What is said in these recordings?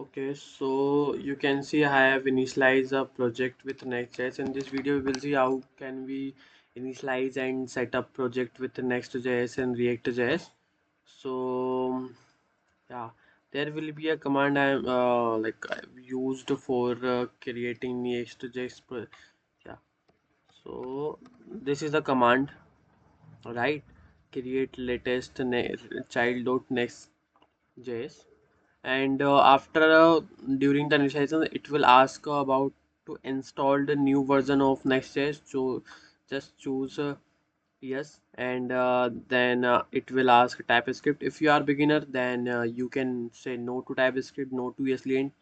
Okay, so you can see I have initialized a project with Next.js. In this video, we will see how can we initialize and set up project with Next.js and React.js. So yeah, there will be a command I've used for creating Next.js. Yeah, so this is the command, right? Create latest child.next.js, and after during the initialization it will ask about to install the new version of Next.js. So just choose yes, and then it will ask TypeScript. If you are beginner, then you can say no to TypeScript, no to ESLint,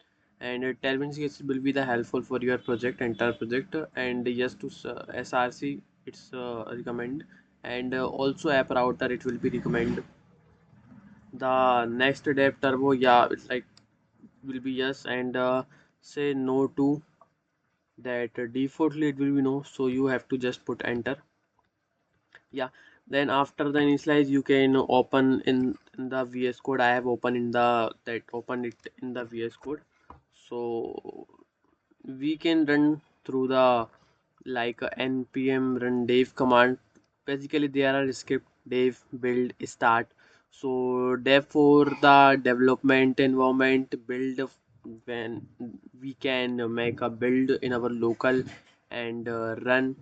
and Tailwind CSS will be the helpful for your project, entire project, and yes to SRC. It's recommend, and also app router it will be recommend. The next dev turbo, yeah, it's like will be yes, and say no to that. Defaultly it will be no, so you have to just put enter. Yeah, then after the initialize you can open in the VS Code. I have opened in the that open it in the VS Code, so we can run through the like npm run dev command. Basically there are script dev build start. So dev for the development environment, build when we can make a build in our local, and run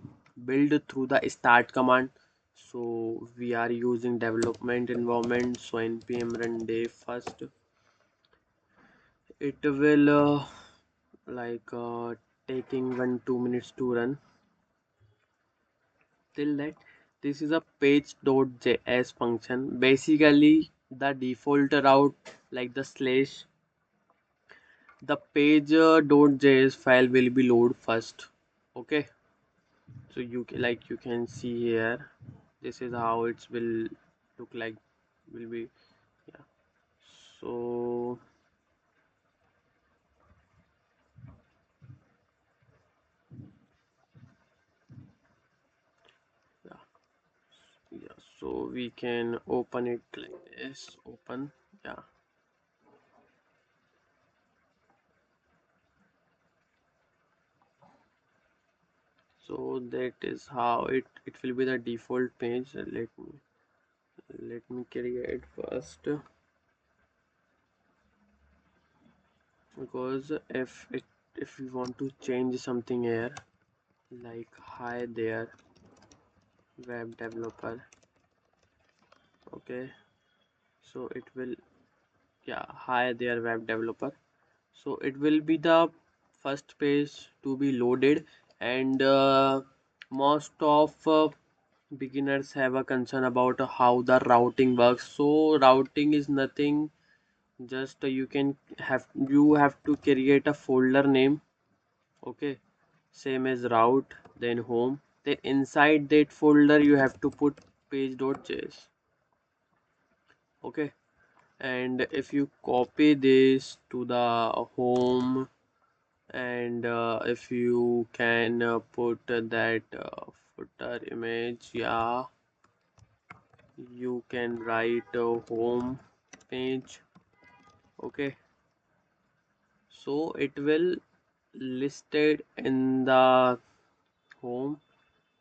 build through the start command. So we are using development environment, so npm run dev first. It will taking 1 2 minutes to run. Till that, this is a page.js function. Basically the default route, like the slash, the page.js file will be load first. Okay, so you can see here, this is how it will look like, will be. Yeah, so yeah, yeah, so we can open it like this, open. Yeah, so that is how it will be the default page. Let me create first, because if we want to change something here, like hi there web developer. Okay, so it will, yeah, hi there web developer. So it will be the first page to be loaded, and most of beginners have a concern about how the routing works. So routing is nothing, just you have to create a folder name. Okay, same as route, then home, then inside that folder you have to put page.js. Okay, and if you copy this to the home, and if you can put that footer image, yeah, you can write a home page. Okay, so it will listed in the home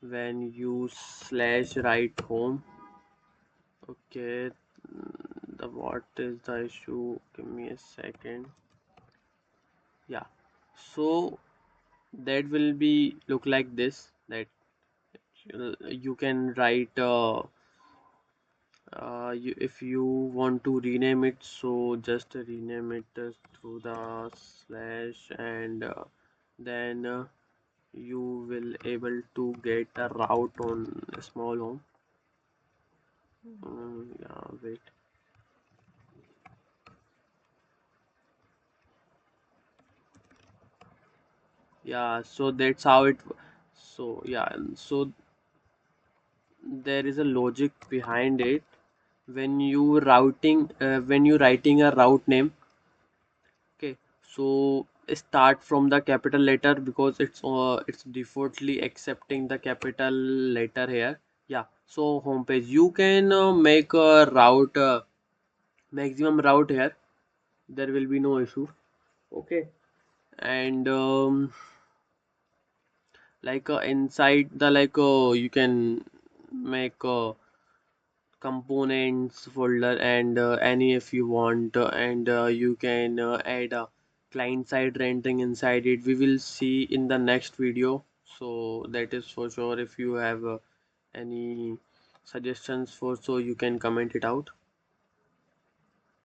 when you slash write home. Okay, the what is the issue, give me a second. Yeah, so that will be look like this, that you can write if you want to rename it, so just rename it through the slash, and then you will able to get a route on a small home. Yeah, wait. Yeah, so that's how it. So yeah, so there is a logic behind it. When you when you writing a route name, okay, so start from the capital letter, because it's defaultly accepting the capital letter here. Yeah, so homepage you can make a route, maximum route here, there will be no issue. Okay. And inside the you can make components folder and any if you want and you can add a client side rendering inside it. We will see in the next video, so that is for sure. If you have any suggestions for, so you can comment it out.